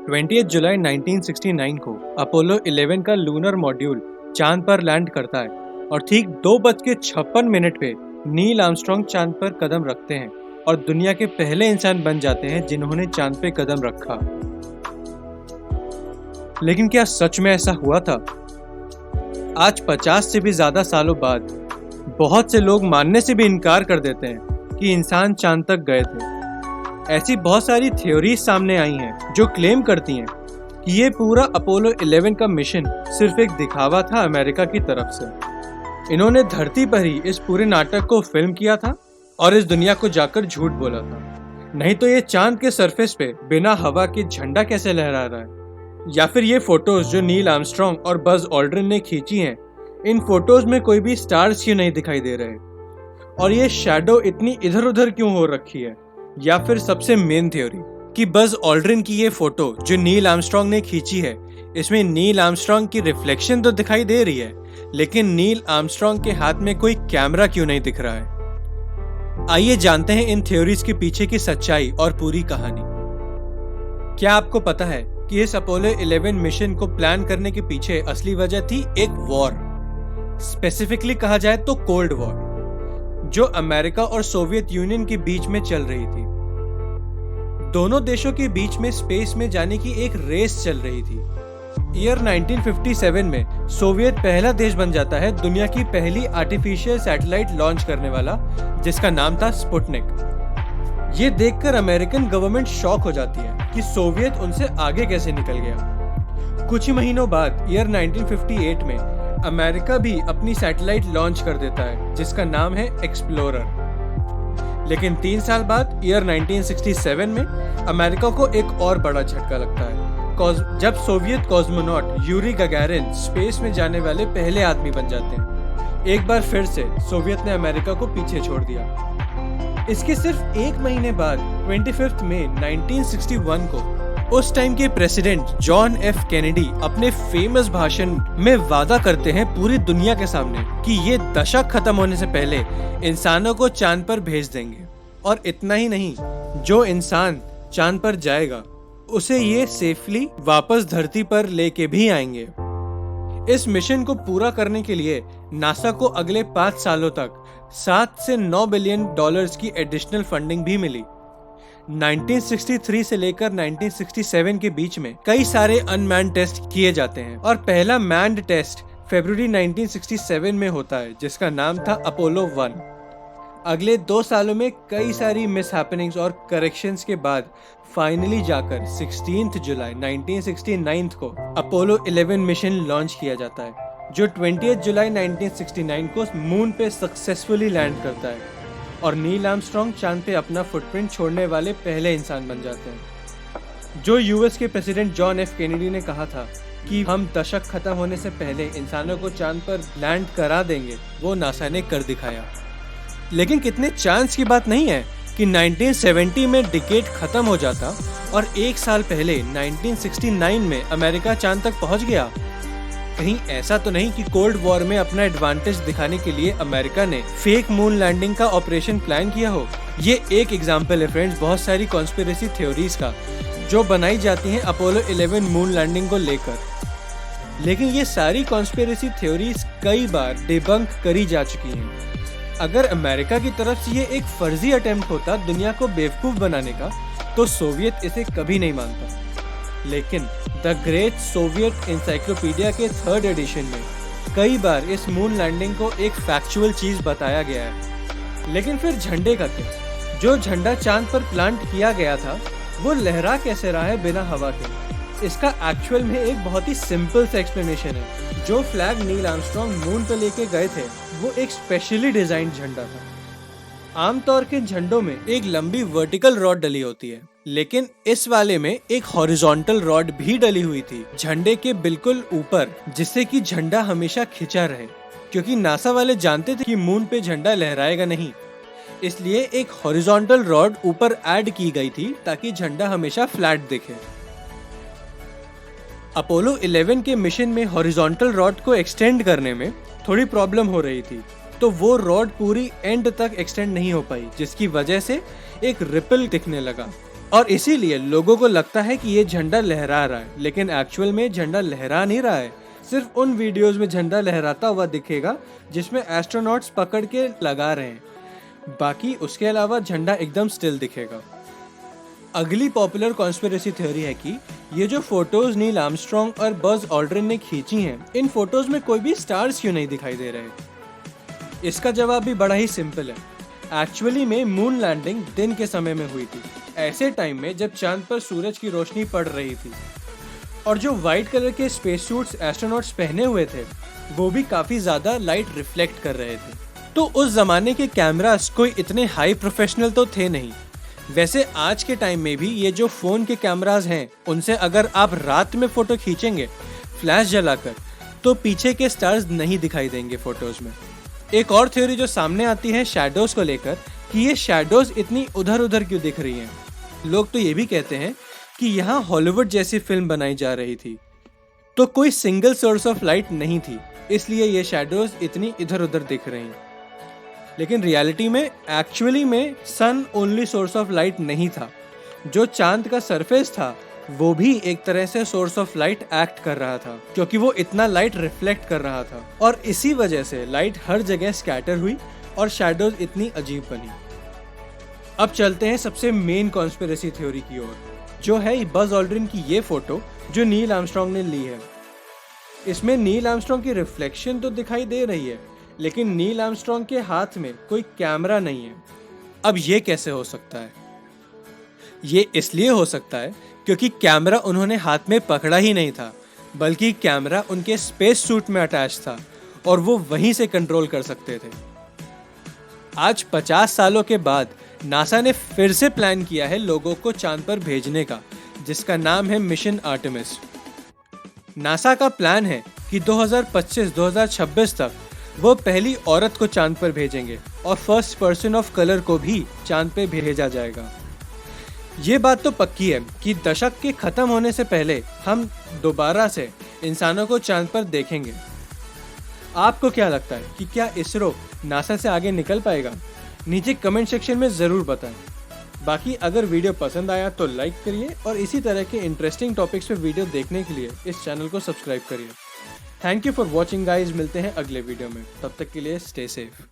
20 जुलाई 1969 को अपोलो 11 का lunar module चांद पर लैंड करता है और ठीक 2:56 पे नील आर्मस्ट्रॉन्ग चांद पर कदम रखते हैं और दुनिया के पहले इंसान बन जाते हैं जिन्होंने चांद पे कदम रखा। लेकिन क्या सच में ऐसा हुआ था? आज 50 से भी ज्यादा सालों बाद बहुत से लोग मानने से भी इनकार कर देते हैं कि इंसान चांद तक गए थे। ऐसी बहुत सारी थ्योरीज सामने आई हैं जो क्लेम करती हैं कि ये पूरा अपोलो 11 का मिशन सिर्फ एक दिखावा था अमेरिका की तरफ से। इन्होंने धरती पर ही इस पूरे नाटक को फिल्म किया था और इस दुनिया को जाकर झूठ बोला था। नहीं तो ये चांद के सरफेस पे बिना हवा के झंडा कैसे लहरा रहा है? या फिर ये फोटोज जो नील आर्मस्ट्रॉन्ग और बज ऑल्ड्रिन ने खींची हैं, इन फोटोज में कोई भी स्टार्स क्यों नहीं दिखाई दे रहे? और ये शैडो इतनी इधर उधर क्यों हो रखी है? या फिर सबसे मेन थ्योरी कि बज ऑल्ड्रिन की ये फोटो जो नील आर्मस्ट्रॉन्ग ने खींची है, इसमें नील आर्मस्ट्रॉन्ग की रिफ्लेक्शन तो दिखाई दे रही है, लेकिन नील आर्मस्ट्रॉन्ग के हाथ में कोई कैमरा क्यों नहीं दिख रहा है? आइए जानते हैं इन थ्योरीज के पीछे की सच्चाई और पूरी कहानी। क्या आपको पता है कि इस अपोलो 11 मिशन को प्लान करने के पीछे असली वजह थी एक वॉर, स्पेसिफिकली कहा जाए तो कोल्ड वॉर, जो अमेरिका और सोवियत यूनियन के बीच में चल रही थी। दोनों देशों के बीच में स्पेस में जाने की एक रेस चल रही थी। ईयर 1957 में सोवियत पहला देश बन जाता है दुनिया की पहली आर्टिफिशियल सैटेलाइट लॉन्च करने वाला, जिसका नाम था स्पुतनिक। ये देखकर अमेरिकन गवर्नमेंट शॉक हो जाती है कि सोवियत उनसे आगे कैसे निकल गया। कुछ ही महीनों बाद ईयर 1958 में अमेरिका भी अपनी सैटेलाइट लॉन्च कर देता है, जिसका नाम है एक्सप्लोरर। लेकिन 3 साल बाद ईयर 1967 में अमेरिका को एक और बड़ा झटका लगता है जब सोवियत कॉस्मोनॉट यूरी गगैरिन स्पेस में जाने वाले पहले आदमी बन जाते हैं। एक बार फिर से सोवियत ने अमेरिका को पीछे छोड़ दिया। इसके सिर्फ एक महीने बाद 25 मई 1961 को उस टाइम के प्रेसिडेंट जॉन एफ कैनेडी अपने फेमस भाषण में वादा करते हैं पूरी दुनिया के सामने कि ये दशक खत्म होने से पहले इंसानों को चांद पर भेज देंगे। और इतना ही नहीं, जो इंसान चांद पर जाएगा उसे ये सेफली वापस धरती पर लेके भी आएंगे। इस मिशन को पूरा करने के लिए नासा को अगले 5 सालों तक 7 से 9 बिलियन डॉलर्स की एडिशनल फंडिंग भी मिली। 1963 से लेकर 1967 के बीच में कई सारे अनमैन्ड टेस्ट किए जाते हैं और पहला मैन्ड टेस्ट फरवरी 1967 में होता है, जिसका नाम था अपोलो 1। अगले 2 सालों में कई सारी मिसहैपनिंग्स और करेक्शंस के बाद फाइनली जाकर 16 जुलाई 1969 को अपोलो 11 मिशन लॉन्च किया जाता है, जो 20 जुलाई 1969 को मून पे सक्सेसफुली लैंड करता है और नील आर्मस्ट्रॉन्ग चांद पे अपना फुटप्रिंट छोड़ने वाले पहले इंसान बन जाते हैं। जो यूएस के प्रेसिडेंट जॉन एफ कैनेडी ने कहा था कि हम दशक खत्म होने से पहले इंसानों को चांद पर लैंड करा देंगे, वो नासा ने कर दिखाया। लेकिन कितने चांस की बात नहीं है कि 1970 में डिकेड खत्म हो जाता और 1 साल पहले 1969 में अमेरिका चांद तक पहुंच गया। कहीं ऐसा तो नहीं कि कोल्ड वॉर में अपना एडवांटेज दिखाने के लिए अमेरिका ने फेक मून लैंडिंग का ऑपरेशन प्लान किया हो? ये एक एग्जाम्पल है फ्रेंड्स बहुत सारी कॉन्स्पिरेसी थ्योरीज का जो बनाई जाती हैं अपोलो 11 मून लैंडिंग को लेकर। लेकिन ये सारी कॉन्स्पिरेसी थ्योरीज कई बार डिबंक करी जा चुकी हैं। अगर अमेरिका की तरफ से ये एक फर्जी अटेम्प्ट होता दुनिया को बेवकूफ बनाने का, तो सोवियत इसे कभी नहीं मानता। लेकिन द ग्रेट सोवियत इंसाइक्लोपीडिया के 3rd एडिशन में कई बार इस मून लैंडिंग को एक फैक्चुअल चीज बताया गया है। लेकिन फिर झंडे का क्या? जो झंडा चांद पर प्लांट किया गया था वो लहरा कैसे रहा है बिना हवा के? इसका एक्चुअल में एक बहुत ही सिंपल सा एक्सप्लेनेशन है। जो फ्लैग नील आर्मस्ट्रॉन्ग मून पे लेके गए थे वो एक स्पेशली डिजाइंड झंडा था। आमतौर के झंडों में एक लंबी वर्टिकल रॉड डली होती है, लेकिन इस वाले में एक हॉरिजॉन्टल रॉड भी डली हुई थी झंडे के बिल्कुल ऊपर, जिससे कि झंडा हमेशा खिंचा रहे। क्योंकि नासा वाले जानते थे कि मून पे झंडा लहराएगा नहीं, इसलिए एक हॉरिजॉन्टल रॉड ऊपर ऐड की गई थी ताकि झंडा हमेशा फ्लैट दिखे। अपोलो 11 के मिशन में हॉरिजॉन्टल रॉड को एक्सटेंड करने में थोड़ी प्रॉब्लम हो रही थी, तो वो रॉड पूरी एंड तक एक्सटेंड नहीं हो पाई, जिसकी वजह से एक रिपल दिखने लगा। और इसीलिए लोगों को लगता है कि ये झंडा लहरा रहा है, लेकिन एक्चुअल में झंडा लहरा नहीं रहा है। सिर्फ उन वीडियोस में झंडा लहराता हुआ दिखेगा जिसमें एस्ट्रोनॉट्स पकड़ के लगा रहे हैं, बाकी उसके अलावा झंडा एकदम स्टिल दिखेगा। अगली पॉपुलर कॉन्स्पिरेसी थ्योरी है कि ये जो फोटोज नील आर्मस्ट्रॉन्ग और बज ऑल्ड्रिन ने खींची हैं, इन फोटोज में कोई भी स्टार्स क्यों नहीं दिखाई दे रहे। इसका जवाब भी बड़ा ही सिंपल है। एक्चुअली में मून लैंडिंग दिन के समय में हुई थी, ऐसे टाइम में जब चांद पर सूरज की रोशनी पड़ रही थी, और जो व्हाइट कलर के स्पेस सूट्स एस्ट्रोनॉट्स पहने हुए थे वो भी काफी ज्यादा लाइट रिफ्लेक्ट कर रहे थे। तो उस जमाने के कैमरास कोई इतने हाई प्रोफेशनल तो थे नहीं। वैसे आज के टाइम में भी ये जो फोन के कैमरास हैं, उनसे अगर आप रात में फोटो खींचेंगे फ्लैश जलाकर, तो पीछे के स्टार्स नहीं दिखाई देंगे फोटोज में। एक और थ्योरी जो सामने आती है शैडोज को लेकर, कि ये शैडोज इतनी उधर उधर क्यों दिख रही हैं। लोग तो ये भी कहते हैं कि यहाँ हॉलीवुड जैसी फिल्म बनाई जा रही थी, तो कोई सिंगल सोर्स ऑफ लाइट नहीं थी, इसलिए ये शैडोज इतनी इधर उधर दिख रही हैं। लेकिन रियलिटी में एक्चुअली में सन ओनली सोर्स ऑफ लाइट नहीं था। जो चांद का सरफेस था वो भी एक तरह से सोर्स ऑफ लाइट एक्ट कर रहा था, क्योंकि वो इतना लाइट रिफ्लेक्ट कर रहा था, और इसी वजह से लाइट हर जगह स्कैटर हुई और शैडोज इतनी अजीब बनी। अब चलते हैं सबसे मेन कॉन्स्पिरेसी थ्योरी की ओर, जो है बज ऑल्ड्रिन की ये फोटो जो नील आर्मस्ट्रॉन्ग ने ली है। इसमें नील आर्मस्ट्रॉन्ग की रिफ्लेक्शन तो दिखाई दे रही है, लेकिन नील आर्मस्ट्रॉन्ग के हाथ में कोई कैमरा नहीं है। अब ये कैसे हो सकता है? ये इसलिए हो सकता है क्योंकि कैमरा उन्होंने हाथ में पकड़ा ही नहीं था, बल्कि कैमरा उनके स्पेस सूट में अटैच था और वो वहीं से कंट्रोल कर सकते थे। आज 50 सालों के बाद नासा ने फिर से प्लान किया है लोगों को चांद पर भेजने का, जिसका नाम है मिशन आर्टेमिस। नासा का प्लान है कि 2025-2026 तक वो पहली औरत को चांद पर भेजेंगे और फर्स्ट पर्सन ऑफ कलर को भी चांद पे भेजा जाएगा। ये बात तो पक्की है कि दशक के खत्म होने से पहले हम दोबारा से इंसानों को चांद पर देखेंगे। आपको क्या लगता है कि क्या इसरो नासा से आगे निकल पाएगा? नीचे कमेंट सेक्शन में ज़रूर बताएं। बाकी अगर वीडियो पसंद आया तो लाइक करिए और इसी तरह के इंटरेस्टिंग टॉपिक्स पे वीडियो देखने के लिए इस चैनल को सब्सक्राइब करिए। Thank you for watching guys, मिलते हैं अगले वीडियो में, तब तक के लिए स्टे सेफ।